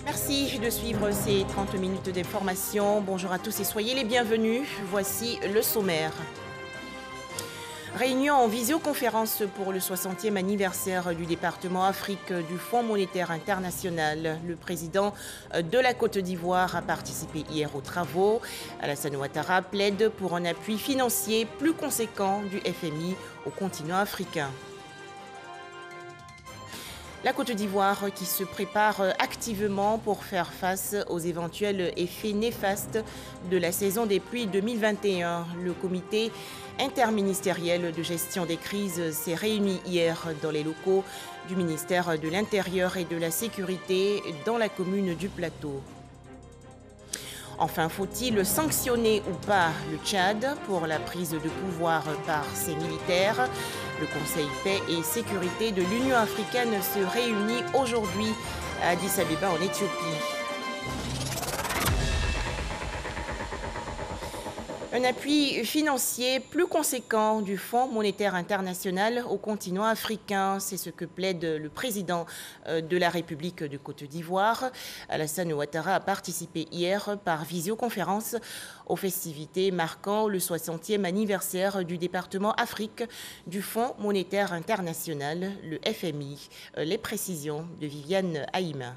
Merci de suivre ces 30 minutes d'information. Bonjour à tous et soyez les bienvenus. Voici le sommaire. Réunion en visioconférence pour le 60e anniversaire du département Afrique du Fonds monétaire international. Le président de la Côte d'Ivoire a participé hier aux travaux. Alassane Ouattara plaide pour un appui financier plus conséquent du FMI au continent africain. La Côte d'Ivoire qui se prépare activement pour faire face aux éventuels effets néfastes de la saison des pluies 2021. Le comité interministériel de gestion des crises s'est réuni hier dans les locaux du ministère de l'Intérieur et de la Sécurité dans la commune du Plateau. Enfin, faut-il sanctionner ou pas le Tchad pour la prise de pouvoir par ses militaires? Le Conseil paix et sécurité de l'Union africaine se réunit aujourd'hui à Addis Abeba en Éthiopie. Un appui financier plus conséquent du Fonds monétaire international au continent africain, c'est ce que plaide le président de la République de Côte d'Ivoire. Alassane Ouattara a participé hier par visioconférence aux festivités marquant le 60e anniversaire du département Afrique du Fonds monétaire international, le FMI. Les précisions de Viviane Haïma.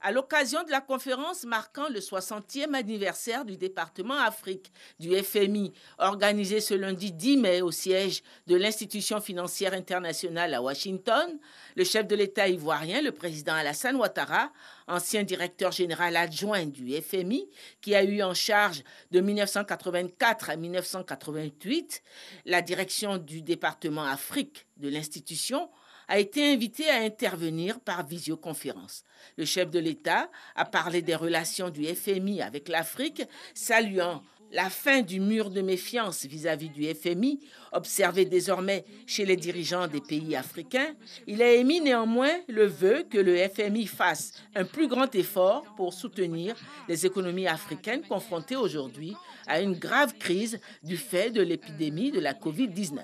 À l'occasion de la conférence marquant le 60e anniversaire du département Afrique du FMI, organisée ce lundi 10 mai au siège de l'institution financière internationale à Washington, le chef de l'État ivoirien, le président Alassane Ouattara, ancien directeur général adjoint du FMI, qui a eu en charge de 1984 à 1988 la direction du département Afrique de l'institution, a été invité à intervenir par visioconférence. Le chef de l'État a parlé des relations du FMI avec l'Afrique, saluant la fin du mur de méfiance vis-à-vis du FMI, observé désormais chez les dirigeants des pays africains. Il a émis néanmoins le vœu que le FMI fasse un plus grand effort pour soutenir les économies africaines confrontées aujourd'hui à une grave crise du fait de l'épidémie de la COVID-19.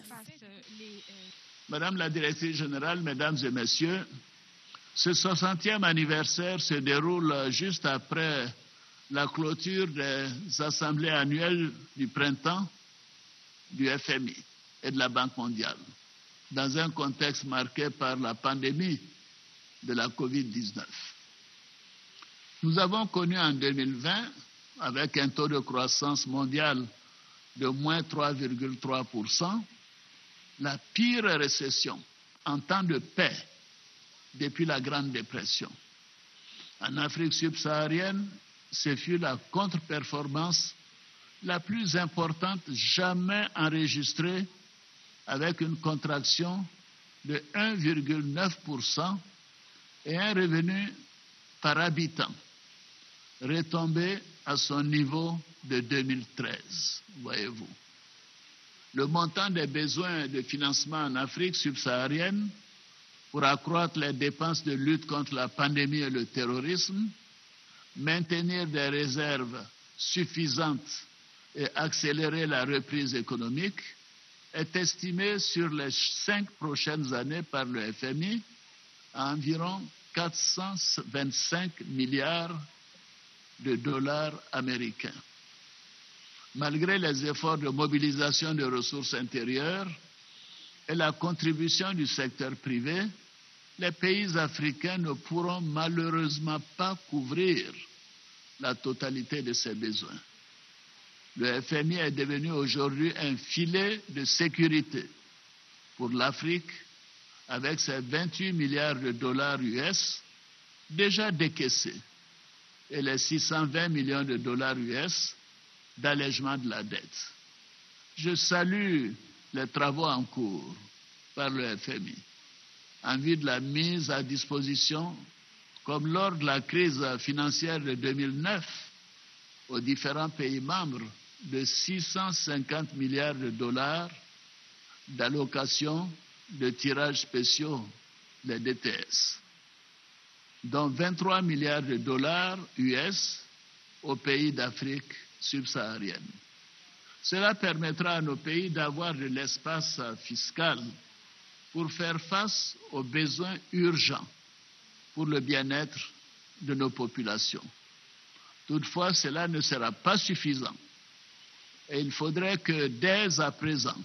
Madame la directrice générale, mesdames et messieurs, ce 60e anniversaire se déroule juste après la clôture des assemblées annuelles du printemps du FMI et de la Banque mondiale, dans un contexte marqué par la pandémie de la COVID-19. Nous avons connu en 2020, avec un taux de croissance mondiale de moins 3,3%, la pire récession en temps de paix depuis la Grande Dépression. En Afrique subsaharienne, ce fut la contre-performance la plus importante jamais enregistrée, avec une contraction de 1,9% et un revenu par habitant retombé à son niveau de 2013, voyez-vous. Le montant des besoins de financement en Afrique subsaharienne pour accroître les dépenses de lutte contre la pandémie et le terrorisme, maintenir des réserves suffisantes et accélérer la reprise économique est estimé sur les 5 prochaines années par le FMI à environ 425 milliards de dollars américains. Malgré les efforts de mobilisation de ressources intérieures et la contribution du secteur privé, les pays africains ne pourront malheureusement pas couvrir la totalité de ces besoins. Le FMI est devenu aujourd'hui un filet de sécurité pour l'Afrique avec ses 28 milliards de dollars US déjà décaissés et les 620 millions de dollars US d'allègement de la dette. Je salue les travaux en cours par le FMI en vue de la mise à disposition, comme lors de la crise financière de 2009, aux différents pays membres de 650 milliards de dollars d'allocations de tirages spéciaux, les DTS, dont 23 milliards de dollars US aux pays d'Afrique subsaharienne. Cela permettra à nos pays d'avoir de l'espace fiscal pour faire face aux besoins urgents pour le bien-être de nos populations. Toutefois, cela ne sera pas suffisant. Et il faudrait que dès à présent,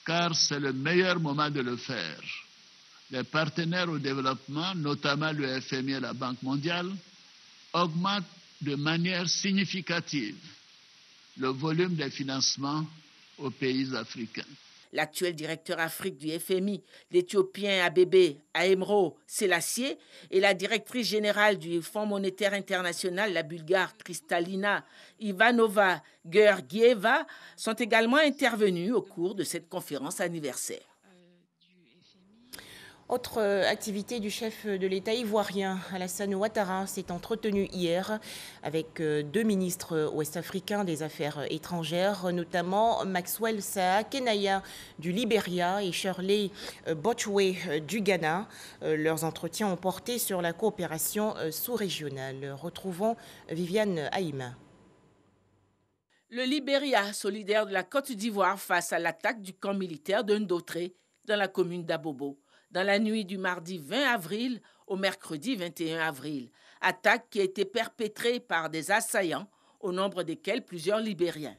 car c'est le meilleur moment de le faire, les partenaires au développement, notamment le FMI et la Banque mondiale, augmentent de manière significative le volume des financements aux pays africains. L'actuel directeur Afrique du FMI, l'Éthiopien Abebe Aemro Selassie, et la directrice générale du Fonds monétaire international, la Bulgare Kristalina Ivanova Georgieva, sont également intervenus au cours de cette conférence anniversaire. Autre activité du chef de l'État ivoirien, Alassane Ouattara, s'est entretenu hier avec deux ministres ouest-africains des Affaires étrangères, notamment Maxwell Saa Kenaya du Libéria et Shirley Botchwey du Ghana. Leurs entretiens ont porté sur la coopération sous-régionale. Retrouvons Viviane Haïma. Le Libéria, solidaire de la Côte d'Ivoire face à l'attaque du camp militaire de Ndotré dans la commune d'Abobo, dans la nuit du mardi 20 avril au mercredi 21 avril. Attaque qui a été perpétrée par des assaillants, au nombre desquels plusieurs Libériens.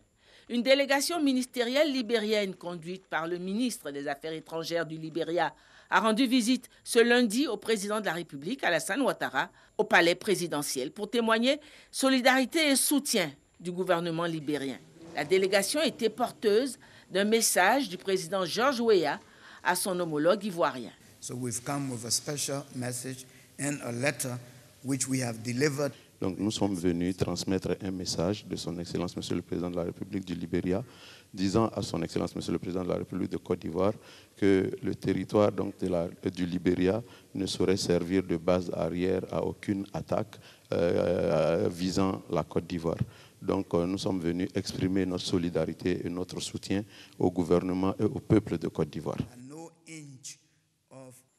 Une délégation ministérielle libérienne conduite par le ministre des Affaires étrangères du Libéria a rendu visite ce lundi au président de la République, Alassane Ouattara, au palais présidentiel pour témoigner solidarité et soutien du gouvernement libérien. La délégation était porteuse d'un message du président George Weah à son homologue ivoirien. So we've come with a special message and a letter which we have delivered. Donc nous sommes venus transmettre un message de son Excellence Monsieur le Président de la République du Libéria, disant à son Excellence Monsieur le Président de la République de Côte d'Ivoire que le territoire du Libéria ne saurait servir de base arrière à aucune attaque visant la Côte d'Ivoire. Donc nous sommes venus exprimer notre solidarité et notre soutien au gouvernement et au peuple de Côte d'Ivoire.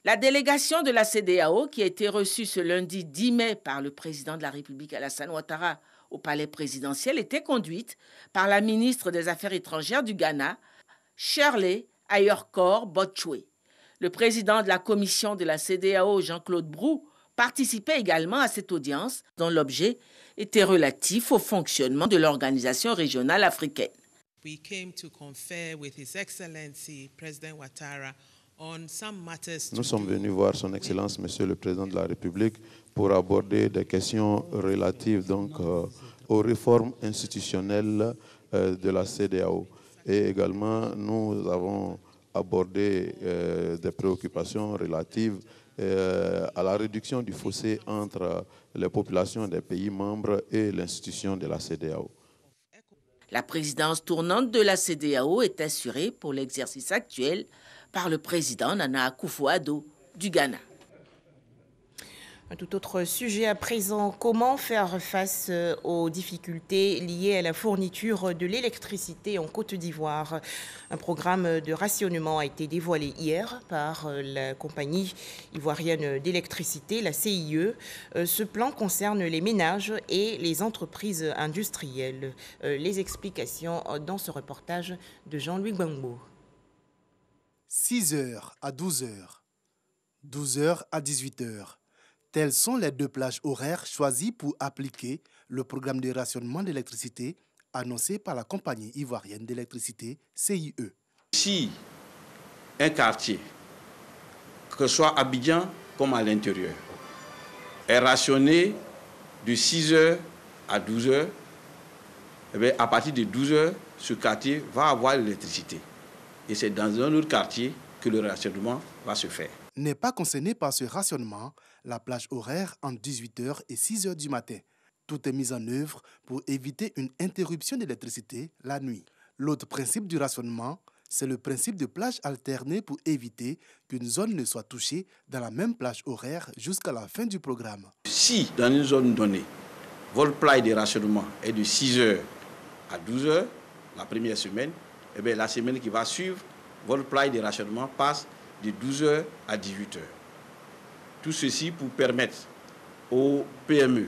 La délégation de la CEDEAO, qui a été reçue ce lundi 10 mai par le président de la République Alassane Ouattara au palais présidentiel, était conduite par la ministre des Affaires étrangères du Ghana, Shirley Ayorkor Botchwey. Le président de la commission de la CEDEAO, Jean-Claude Brou, participait également à cette audience dont l'objet était relatif au fonctionnement de l'organisation régionale africaine. We came to confer with His Excellency President Ouattara. Nous sommes venus voir son Excellence, Monsieur le Président de la République, pour aborder des questions relatives aux réformes institutionnelles de la CEDEAO. Et également, nous avons abordé des préoccupations relatives à la réduction du fossé entre les populations des pays membres et l'institution de la CEDEAO. La présidence tournante de la CEDEAO est assurée pour l'exercice actuel par le président Nana Akufo-Addo du Ghana. Un tout autre sujet à présent, comment faire face aux difficultés liées à la fourniture de l'électricité en Côte d'Ivoire. Un programme de rationnement a été dévoilé hier par la compagnie ivoirienne d'électricité, la CIE. Ce plan concerne les ménages et les entreprises industrielles. Les explications dans ce reportage de Jean-Louis Gbangbo. 6h à 12h, 12h à 18h. Telles sont les deux plages horaires choisies pour appliquer le programme de rationnement d'électricité annoncé par la compagnie ivoirienne d'électricité CIE. Si un quartier, que ce soit à Abidjan comme à l'intérieur, est rationné de 6h à 12h, eh bien, à partir de 12h, ce quartier va avoir l'électricité. Et c'est dans un autre quartier que le rationnement va se faire. N'est pas concerné par ce rationnement la plage horaire entre 18h et 6h du matin. Tout est mis en œuvre pour éviter une interruption d'électricité la nuit. L'autre principe du rationnement, c'est le principe de plage alternée pour éviter qu'une zone ne soit touchée dans la même plage horaire jusqu'à la fin du programme. Si dans une zone donnée, votre plage de rationnement est de 6h à 12h, la première semaine, eh bien, la semaine qui va suivre, votre plage de rationnement passe de 12h à 18h. Tout ceci pour permettre aux PME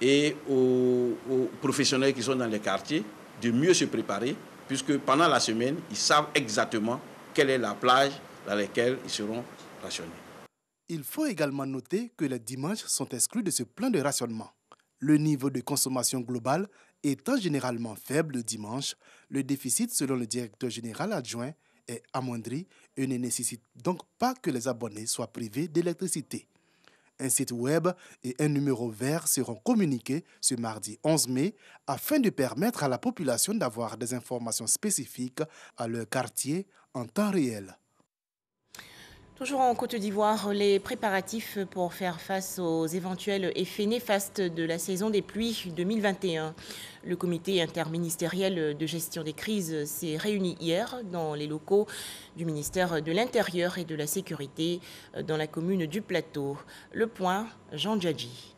et aux professionnels qui sont dans les quartiers de mieux se préparer, puisque pendant la semaine, ils savent exactement quelle est la plage dans laquelle ils seront rationnés. Il faut également noter que les dimanches sont exclus de ce plan de rationnement. Le niveau de consommation globale étant généralement faible le dimanche, le déficit, selon le directeur général adjoint, est amoindri et ne nécessite donc pas que les abonnés soient privés d'électricité. Un site web et un numéro vert seront communiqués ce mardi 11 mai afin de permettre à la population d'avoir des informations spécifiques à leur quartier en temps réel. Toujours en Côte d'Ivoire, les préparatifs pour faire face aux éventuels effets néfastes de la saison des pluies 2021. Le comité interministériel de gestion des crises s'est réuni hier dans les locaux du ministère de l'Intérieur et de la Sécurité dans la commune du Plateau. Le point, Jean Djadji.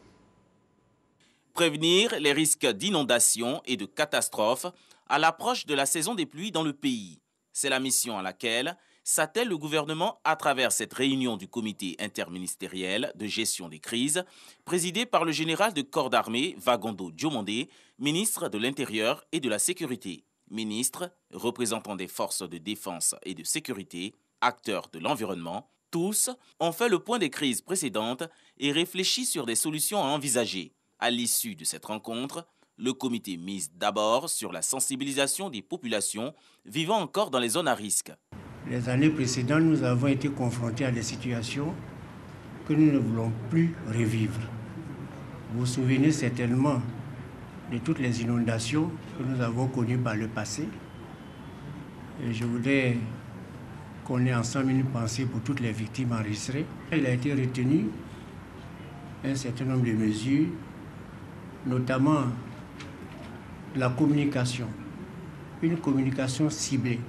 Prévenir les risques d'inondation et de catastrophes à l'approche de la saison des pluies dans le pays. C'est la mission à laquelle s'attelle le gouvernement à travers cette réunion du comité interministériel de gestion des crises, présidé par le général de corps d'armée Vagondo Diomandé, ministre de l'Intérieur et de la Sécurité, ministre, représentant des forces de défense et de sécurité, acteurs de l'environnement. Tous ont fait le point des crises précédentes et réfléchi sur des solutions à envisager. À l'issue de cette rencontre, le comité mise d'abord sur la sensibilisation des populations vivant encore dans les zones à risque. Les années précédentes, nous avons été confrontés à des situations que nous ne voulons plus revivre. Vous vous souvenez certainement de toutes les inondations que nous avons connues par le passé. Et je voudrais qu'on ait ensemble une pensée pour toutes les victimes enregistrées. Il a été retenu un certain nombre de mesures, notamment la communication, une communication ciblée.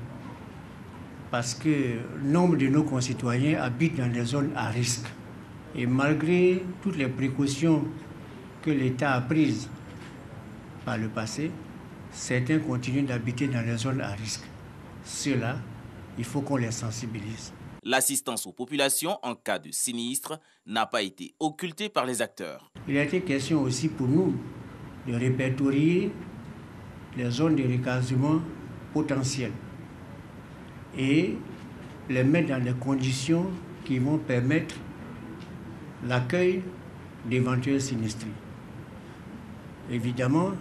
Parce que nombre de nos concitoyens habitent dans des zones à risque. Et malgré toutes les précautions que l'État a prises par le passé, certains continuent d'habiter dans les zones à risque. Ceux-là, il faut qu'on les sensibilise. L'assistance aux populations en cas de sinistre n'a pas été occultée par les acteurs. Il a été question aussi pour nous de répertorier les zones de recasement potentielles et les mettre dans des conditions qui vont permettre l'accueil d'éventuels sinistrés. Évidemment,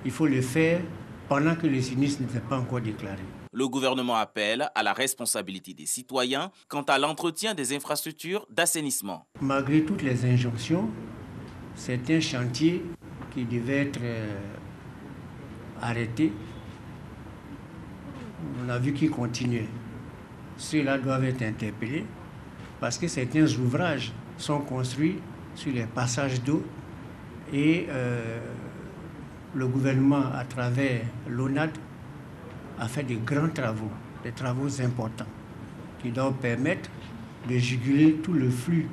il faut le faire pendant que le sinistre n'est pas encore déclaré. Le gouvernement appelle à la responsabilité des citoyens quant à l'entretien des infrastructures d'assainissement. Malgré toutes les injonctions, c'est un chantier qui devait être arrêté. On a vu qu'il continuait. Ceux-là doivent être interpellés parce que certains ouvrages sont construits sur les passages d'eau et le gouvernement, à travers l'ONAD, a fait de grands travaux, des travaux importants qui doivent permettre de juguler tout le flux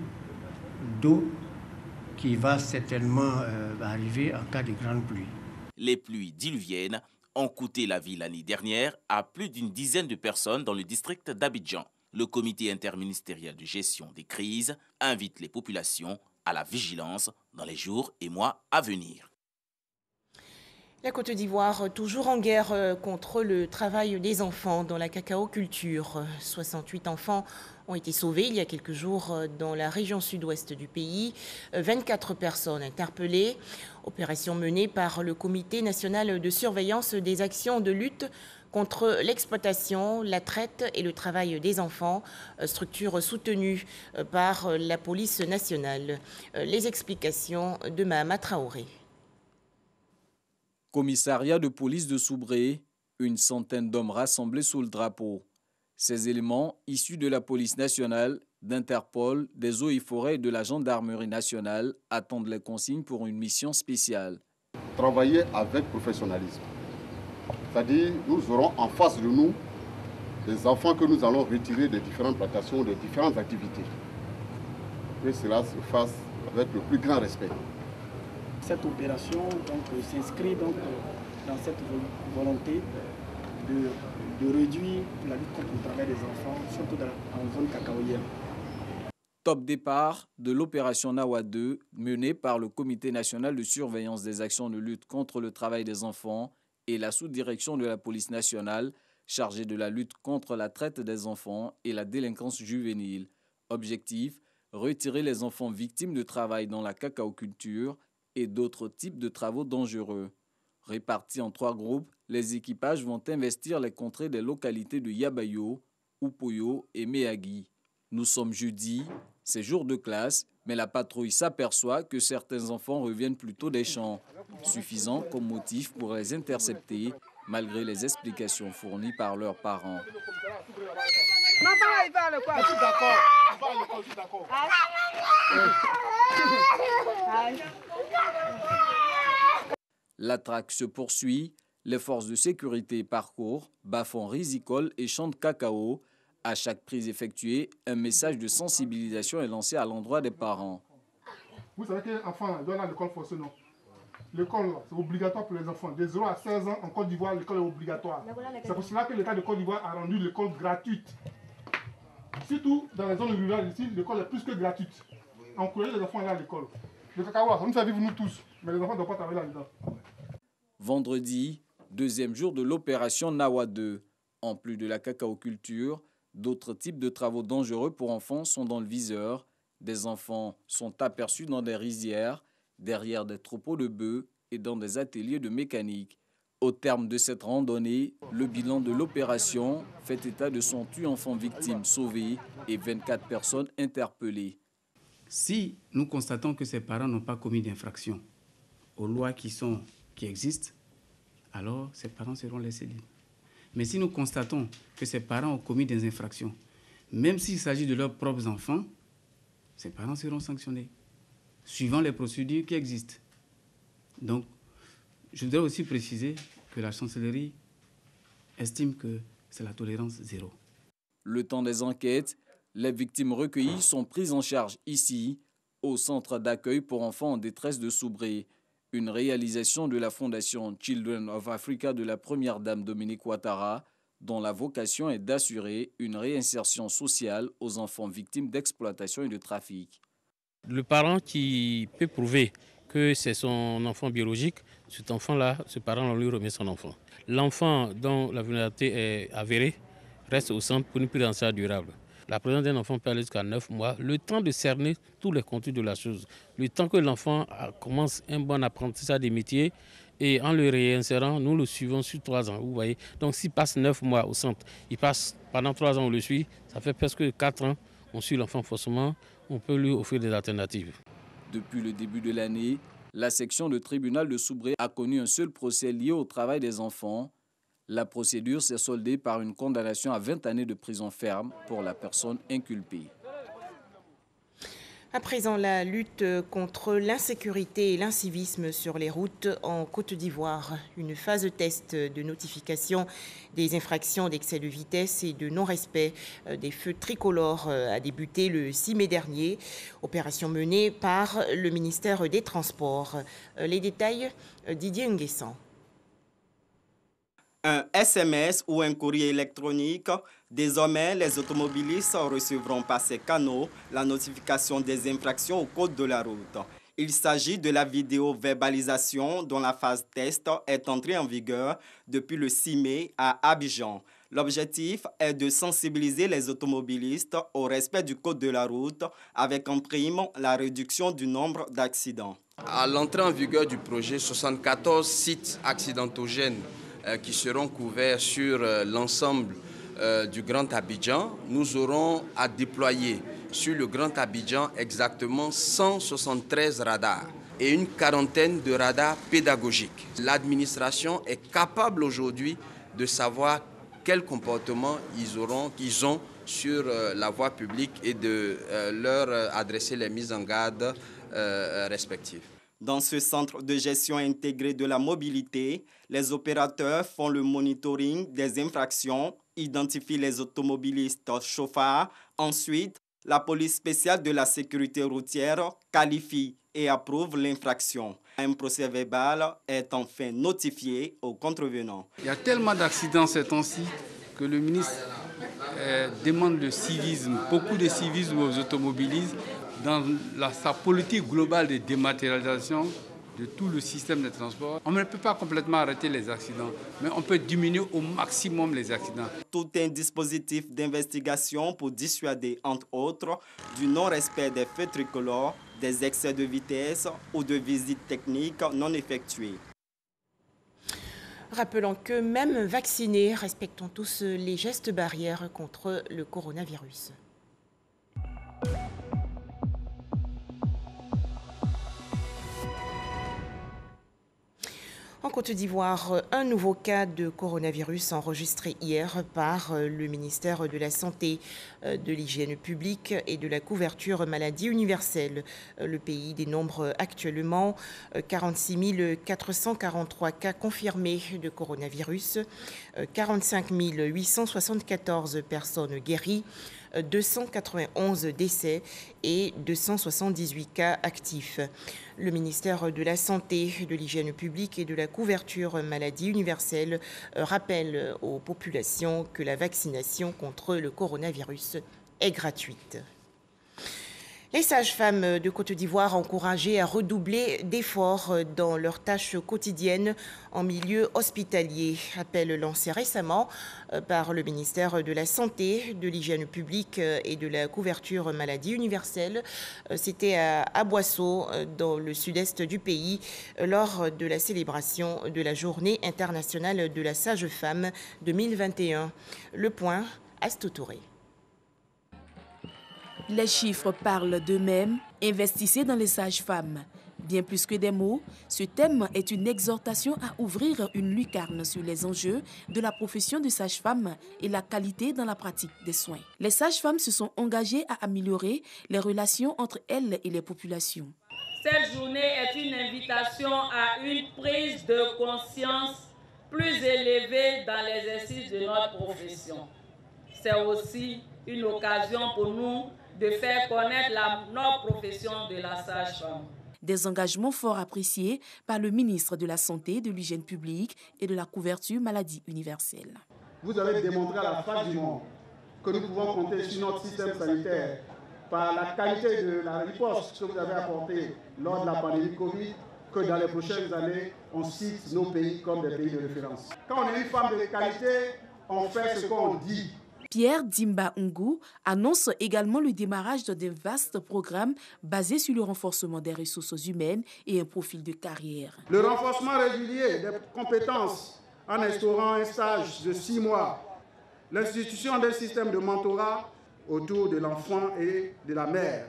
d'eau qui va certainement arriver en cas de grande pluie. Les pluies diluviennes ont coûté la vie l'année dernière à plus d'une dizaine de personnes dans le district d'Abidjan. Le comité interministériel de gestion des crises invite les populations à la vigilance dans les jours et mois à venir. La Côte d'Ivoire, toujours en guerre contre le travail des enfants dans la cacao-culture. 68 enfants ont été sauvés il y a quelques jours dans la région sud-ouest du pays. 24 personnes interpellées. Opération menée par le Comité national de surveillance des actions de lutte contre l'exploitation, la traite et le travail des enfants, structure soutenue par la police nationale. Les explications de Mahama Traoré. Commissariat de police de Soubré, une centaine d'hommes rassemblés sous le drapeau. Ces éléments, issus de la police nationale, d'Interpol, des eaux et forêts et de la gendarmerie nationale, attendent les consignes pour une mission spéciale. Travailler avec professionnalisme. C'est-à-dire, nous aurons en face de nous des enfants que nous allons retirer des différentes plantations, des différentes activités. Que cela se fasse avec le plus grand respect. Cette opération s'inscrit dans cette volonté de réduire la lutte contre le travail des enfants, surtout en zone cacaoyère. Top départ de l'opération Nawa 2 menée par le Comité national de surveillance des actions de lutte contre le travail des enfants et la sous-direction de la police nationale chargée de la lutte contre la traite des enfants et la délinquance juvénile. Objectif, retirer les enfants victimes de travail dans la cacaoculture et d'autres types de travaux dangereux. Répartis en 3 groupes, les équipages vont investir les contrées des localités de Yabayo, Upoyo et Meagui. Nous sommes jeudi, c'est jour de classe, mais la patrouille s'aperçoit que certains enfants reviennent plutôt des champs, suffisant comme motif pour les intercepter, malgré les explications fournies par leurs parents. La traque se poursuit, les forces de sécurité parcourent, bas-fonds rizicoles et champs de cacao. À chaque prise effectuée, un message de sensibilisation est lancé à l'endroit des parents. Vous savez qu'un enfant doit aller à l'école forcément. L'école, c'est obligatoire pour les enfants. De 0 à 16 ans, en Côte d'Ivoire, l'école est obligatoire. C'est pour cela que l'État de Côte d'Ivoire a rendu l'école gratuite. Surtout dans les zones rurales ici, l'école est plus que gratuite. Encouragez les enfants à aller à l'école. Le cacao, ça nous fait vivre nous tous, mais les enfants ne doivent pas travailler là-dedans. Vendredi, 2e jour de l'opération Nawa 2. En plus de la cacaoculture, d'autres types de travaux dangereux pour enfants sont dans le viseur. Des enfants sont aperçus dans des rizières, derrière des troupeaux de bœufs et dans des ateliers de mécanique. Au terme de cette randonnée, le bilan de l'opération fait état de 108 enfants victimes sauvés et 24 personnes interpellées. Si nous constatons que ces parents n'ont pas commis d'infraction aux lois qui existent, alors ces parents seront laissés libres. Mais si nous constatons que ces parents ont commis des infractions, même s'il s'agit de leurs propres enfants, ces parents seront sanctionnés, suivant les procédures qui existent. Donc, je voudrais aussi préciser que la chancellerie estime que c'est la tolérance zéro. Le temps des enquêtes, les victimes recueillies sont prises en charge ici, au centre d'accueil pour enfants en détresse de Soubré. Une réalisation de la fondation Children of Africa de la première dame Dominique Ouattara, dont la vocation est d'assurer une réinsertion sociale aux enfants victimes d'exploitation et de trafic. Le parent qui peut prouver que c'est son enfant biologique, cet enfant-là, ce parent, on lui remet son enfant. L'enfant dont la vulnérabilité est avérée reste au centre pour une prise en charge durable. La présence d'un enfant peut aller jusqu'à 9 mois, le temps de cerner tous les contours de la chose, le temps que l'enfant commence un bon apprentissage des métiers et en le réinsérant, nous le suivons sur 3 ans. Vous voyez. Donc s'il passe 9 mois au centre, il passe pendant 3 ans, on le suit, ça fait presque 4 ans, on suit l'enfant forcément, on peut lui offrir des alternatives. Depuis le début de l'année, la section de tribunal de Soubré a connu un seul procès lié au travail des enfants. La procédure s'est soldée par une condamnation à 20 années de prison ferme pour la personne inculpée. À présent, la lutte contre l'insécurité et l'incivisme sur les routes en Côte d'Ivoire. Une phase de test de notification des infractions d'excès de vitesse et de non-respect des feux tricolores a débuté le 6 mai dernier. Opération menée par le ministère des Transports. Les détails, Didier Nguessan. Un SMS ou un courrier électronique, désormais les automobilistes recevront par ces canaux la notification des infractions au code de la route. Il s'agit de la vidéo-verbalisation dont la phase test est entrée en vigueur depuis le 6 mai à Abidjan. L'objectif est de sensibiliser les automobilistes au respect du code de la route avec en prime la réduction du nombre d'accidents. À l'entrée en vigueur du projet, 74 sites accidentogènes qui seront couverts sur l'ensemble du Grand Abidjan, nous aurons à déployer sur le Grand Abidjan exactement 173 radars et une quarantaine de radars pédagogiques. L'administration est capable aujourd'hui de savoir quel comportement ils ont sur la voie publique et de leur adresser les mises en garde respectives. Dans ce centre de gestion intégrée de la mobilité, les opérateurs font le monitoring des infractions, identifient les automobilistes chauffards. Ensuite, la police spéciale de la sécurité routière qualifie et approuve l'infraction. Un procès-verbal est enfin notifié aux contrevenants. Il y a tellement d'accidents ces temps-ci que le ministre demande le civisme, beaucoup de civisme aux automobilistes dans sa politique globale de dématérialisation, de tout le système de transport. On ne peut pas complètement arrêter les accidents, mais on peut diminuer au maximum les accidents. Tout un dispositif d'investigation pour dissuader, entre autres, du non-respect des feux tricolores, des excès de vitesse ou de visites techniques non effectuées. Rappelons que même vaccinés, respectons tous les gestes barrières contre le coronavirus. En Côte d'Ivoire, un nouveau cas de coronavirus enregistré hier par le ministère de la Santé, de l'Hygiène publique et de la couverture maladie universelle. Le pays dénombre actuellement 46 443 cas confirmés de coronavirus, 45 874 personnes guéries, 291 décès et 278 cas actifs. Le ministère de la Santé, de l'Hygiène publique et de la couverture maladie universelle rappelle aux populations que la vaccination contre le coronavirus est gratuite. Les sages-femmes de Côte d'Ivoire encouragées à redoubler d'efforts dans leurs tâches quotidiennes en milieu hospitalier. Appel lancé récemment par le ministère de la Santé, de l'Hygiène publique et de la couverture maladie universelle. C'était à Boisseau, dans le sud-est du pays, lors de la célébration de la Journée internationale de la sage-femme 2021. Le point, Astou Touré. Les chiffres parlent d'eux-mêmes. Investissez dans les sages-femmes. Bien plus que des mots, ce thème est une exhortation à ouvrir une lucarne sur les enjeux de la profession de sage-femme et la qualité dans la pratique des soins. Les sages-femmes se sont engagées à améliorer les relations entre elles et les populations. Cette journée est une invitation à une prise de conscience plus élevée dans l'exercice de notre profession. C'est aussi une occasion pour nous de faire connaître notre profession de la sage-femme. Des engagements forts appréciés par le ministre de la Santé, de l'Hygiène publique et de la couverture maladie universelle. Vous avez démontré à la face du monde que nous pouvons compter sur notre système sanitaire par la qualité de la riposte que vous avez apportée lors de la pandémie Covid, que dans les prochaines années, on cite nos pays comme des pays de référence. Quand on est une femme de qualité, on fait ce qu'on dit. Pierre Dimba Ngou annonce également le démarrage d'un vaste programme basé sur le renforcement des ressources humaines et un profil de carrière. Le renforcement régulier des compétences en instaurant un stage de 6 mois, l'institution d'un système de mentorat autour de l'enfant et de la mère.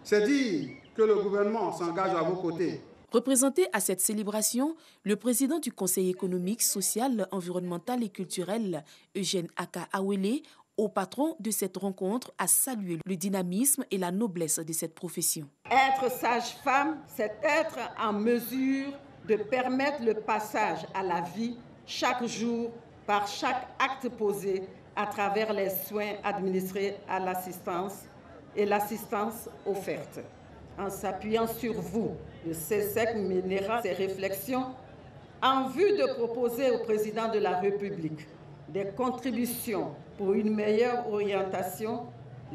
C'est dire que le gouvernement s'engage à vos côtés. Représenté à cette célébration, le président du Conseil économique, social, environnemental et culturel, Eugène Aka Awele, au patron de cette rencontre, a salué le dynamisme et la noblesse de cette profession. Être sage-femme, c'est être en mesure de permettre le passage à la vie chaque jour par chaque acte posé à travers les soins administrés à l'assistance et l'assistance offerte. En s'appuyant sur vous, le CESEC mènera ses réflexions en vue de proposer au président de la République des contributions pour une meilleure orientation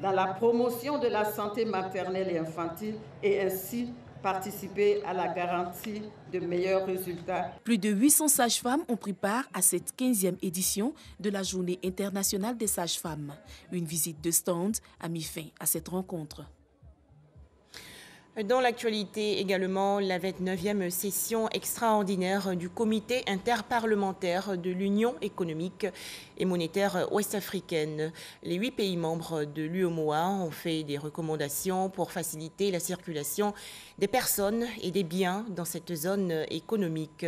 dans la promotion de la santé maternelle et infantile et ainsi participer à la garantie de meilleurs résultats. Plus de 800 sages-femmes ont pris part à cette 15e édition de la Journée internationale des sages-femmes. Une visite de stand a mis fin à cette rencontre. Dans l'actualité également, la 29e session extraordinaire du comité interparlementaire de l'Union économique et monétaire ouest-africaine. Les 8 pays membres de l'UEMOA ont fait des recommandations pour faciliter la circulation des personnes et des biens dans cette zone économique.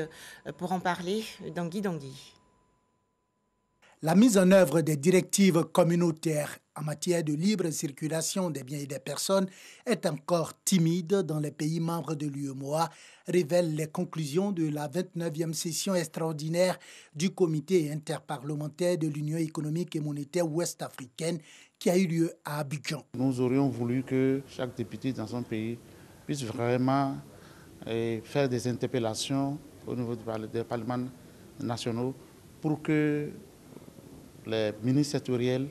Pour en parler, Dangui Dangui. La mise en œuvre des directives communautaires en matière de libre circulation des biens et des personnes est encore timide dans les pays membres de l'UEMOA, révèlent les conclusions de la 29e session extraordinaire du comité interparlementaire de l'Union économique et monétaire ouest-africaine qui a eu lieu à Abidjan. Nous aurions voulu que chaque député dans son pays puisse vraiment faire des interpellations au niveau des parlements nationaux pour que les ministres sectoriels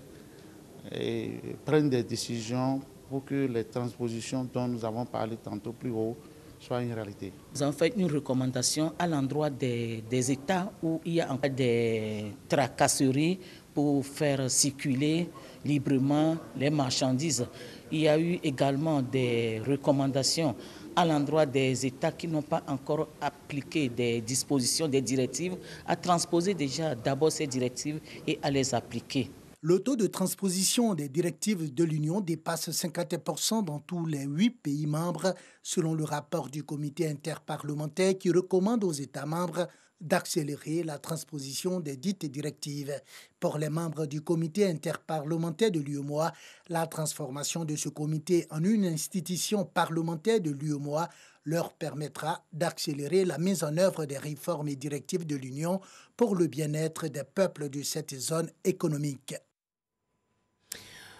prennent des décisions pour que les transpositions dont nous avons parlé tantôt plus haut soit une réalité. Nous avons fait une recommandation à l'endroit des États où il y a encore des tracasseries pour faire circuler librement les marchandises. Il y a eu également des recommandations à l'endroit des États qui n'ont pas encore appliqué des dispositions, des directives, à transposer déjà d'abord ces directives et à les appliquer. Le taux de transposition des directives de l'Union dépasse 50% dans tous les 8 pays membres, selon le rapport du comité interparlementaire qui recommande aux États membres d'accélérer la transposition des dites directives. Pour les membres du comité interparlementaire de l'UEMOA, la transformation de ce comité en une institution parlementaire de l'UEMOA leur permettra d'accélérer la mise en œuvre des réformes et directives de l'Union pour le bien-être des peuples de cette zone économique.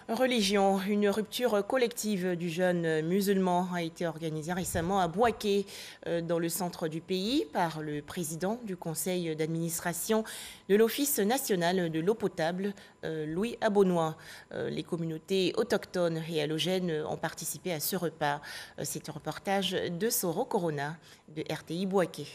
Religion, une rupture collective du jeune musulman a été organisée récemment à Bouaké, dans le centre du pays, par le président du conseil d'administration de l'Office national de l'eau potable, Louis Abonois. Les communautés autochtones et halogènes ont participé à ce repas. C'est un reportage de Soro Corona de RTI Bouaké.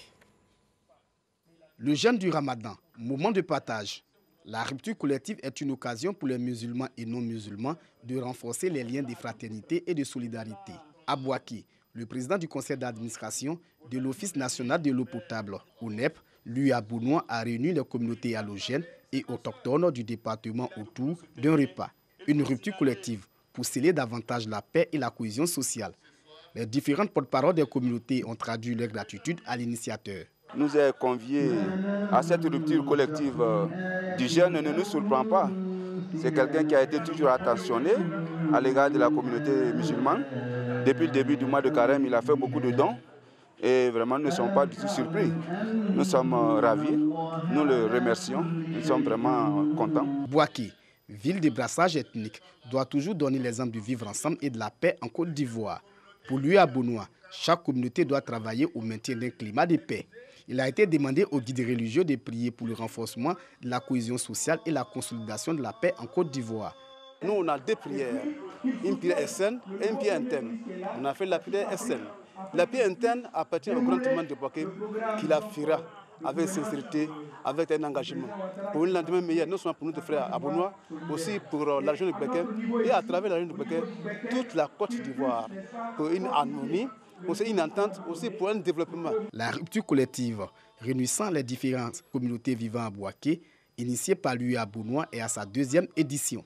Le jeûne du Ramadan, moment de partage. La rupture collective est une occasion pour les musulmans et non-musulmans de renforcer les liens de fraternité et de solidarité. À Bouaké, le président du conseil d'administration de l'Office national de l'eau potable, ONEP, Louis Abonois, a réuni les communautés halogènes et autochtones du département autour d'un repas. Une rupture collective pour sceller davantage la paix et la cohésion sociale. Les différentes porte-paroles des communautés ont traduit leur gratitude à l'initiateur. Nous est conviés à cette rupture collective du jeûne ne nous surprend pas. C'est quelqu'un qui a été toujours attentionné à l'égard de la communauté musulmane. Depuis le début du mois de Carême, il a fait beaucoup de dons et vraiment nous ne sommes pas du tout surpris. Nous sommes ravis, nous le remercions, nous sommes vraiment contents. Bouaké, ville de brassage ethnique, doit toujours donner l'exemple du vivre ensemble et de la paix en Côte d'Ivoire. Pour lui, Abonois, chaque communauté doit travailler au maintien d'un climat de paix. Il a été demandé aux guides religieux de prier pour le renforcement de la cohésion sociale et la consolidation de la paix en Côte d'Ivoire. Nous, on a deux prières, une prière externe et une prière interne. On a fait la prière externe. La prière interne appartient au grand témoin de Bouaké qui la fera avec sincérité, avec un engagement. Pour un lendemain meilleur, non seulement pour notre frère Abonois, aussi pour la région de Bouaké et à travers la région de Bouaké, toute la Côte d'Ivoire, pour une harmonie, aussi une entente, aussi pour un développement. La rupture collective réunissant les différentes communautés vivant à Bouaké, initiée par Louis Abonois, est à sa 2e édition.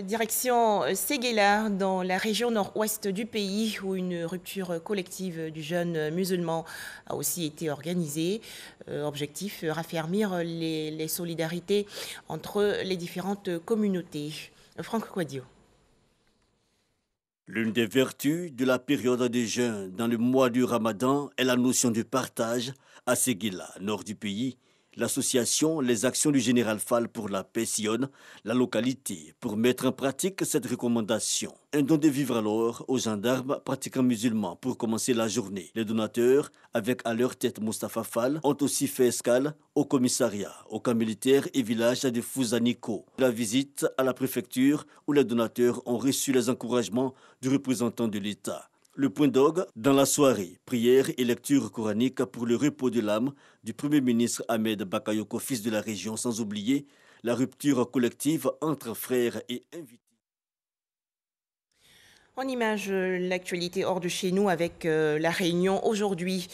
Direction Séguéla, dans la région nord-ouest du pays, où une rupture collective du jeune musulman a aussi été organisée. Objectif, raffermir les solidarités entre les différentes communautés. Franck Quadio. L'une des vertus de la période de jeûne dans le mois du Ramadan est la notion de partage. À Séguéla, nord du pays, l'association Les Actions du Général Fall pour la paix sillonne la localité pour mettre en pratique cette recommandation. Un don de vivre alors aux gendarmes pratiquants musulmans pour commencer la journée. Les donateurs, avec à leur tête Moustapha Fall, ont aussi fait escale au commissariat, au camp militaire et village de Fouzaniko. La visite à la préfecture où les donateurs ont reçu les encouragements du représentant de l'État. Le point d'orgue dans la soirée, prière et lecture coranique pour le repos de l'âme du Premier ministre Ahmed Bakayoko, fils de la région, sans oublier la rupture collective entre frères et invités. En image, l'actualité hors de chez nous avec la réunion aujourd'hui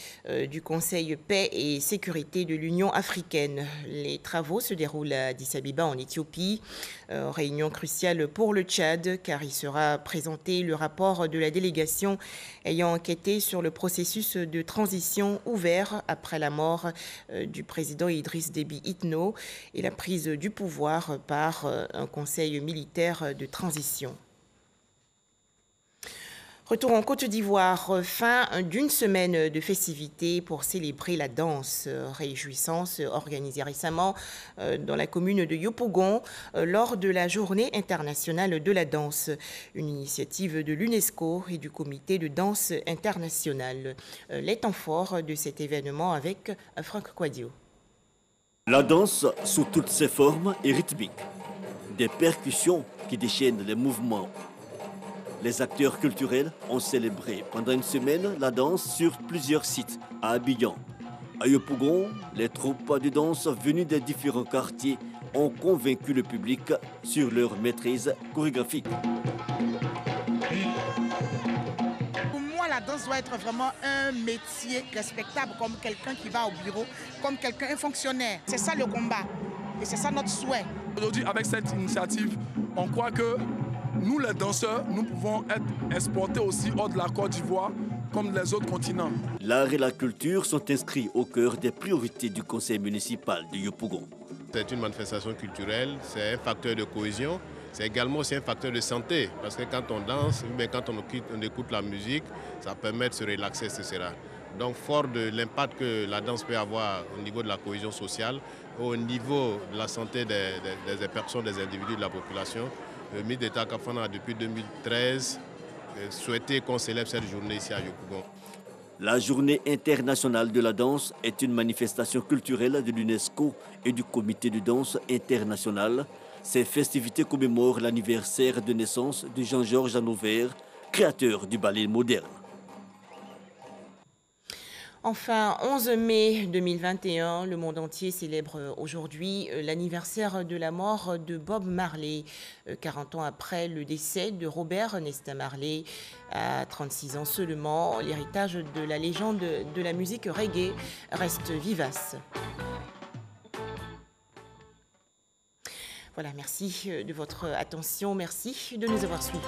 du Conseil paix et sécurité de l'Union africaine. Les travaux se déroulent à Addis Abeba en Éthiopie. Réunion cruciale pour le Tchad car il sera présenté le rapport de la délégation ayant enquêté sur le processus de transition ouvert après la mort du président Idriss Déby Itno et la prise du pouvoir par un conseil militaire de transition. Retour en Côte d'Ivoire, fin d'une semaine de festivités pour célébrer la danse. Réjouissance organisée récemment dans la commune de Yopougon lors de la Journée internationale de la danse, une initiative de l'UNESCO et du Comité de danse internationale. Les temps forts de cet événement avec Franck Quadio. La danse sous toutes ses formes est rythmique. Des percussions qui déchaînent les mouvements. Les acteurs culturels ont célébré pendant une semaine la danse sur plusieurs sites à Abidjan. À Yopougon, les troupes de danse venues des différents quartiers ont convaincu le public sur leur maîtrise chorégraphique. Pour moi, la danse doit être vraiment un métier respectable, comme quelqu'un qui va au bureau, comme quelqu'un, un fonctionnaire. C'est ça le combat et c'est ça notre souhait. Aujourd'hui, avec cette initiative, on croit que nous, les danseurs, nous pouvons être exportés aussi hors de la Côte d'Ivoire, comme les autres continents. L'art et la culture sont inscrits au cœur des priorités du conseil municipal de Yopougon. C'est une manifestation culturelle, c'est un facteur de cohésion, c'est également aussi un facteur de santé, parce que quand on danse, ou bien quand on écoute la musique, ça permet de se relaxer, etc. Donc fort de l'impact que la danse peut avoir au niveau de la cohésion sociale, au niveau de la santé des personnes, des individus de la population, le ministre d'État Kafana a depuis 2013 souhaité qu'on célèbre cette journée ici à Yopougon. La journée internationale de la danse est une manifestation culturelle de l'UNESCO et du comité de danse international. Ces festivités commémorent l'anniversaire de naissance de Jean-Georges Hanover, créateur du ballet moderne. Enfin, 11 mai 2021, le monde entier célèbre aujourd'hui l'anniversaire de la mort de Bob Marley. 40 ans après le décès de Robert Nesta Marley, à 36 ans seulement, l'héritage de la légende de la musique reggae reste vivace. Voilà, merci de votre attention, merci de nous avoir suivis.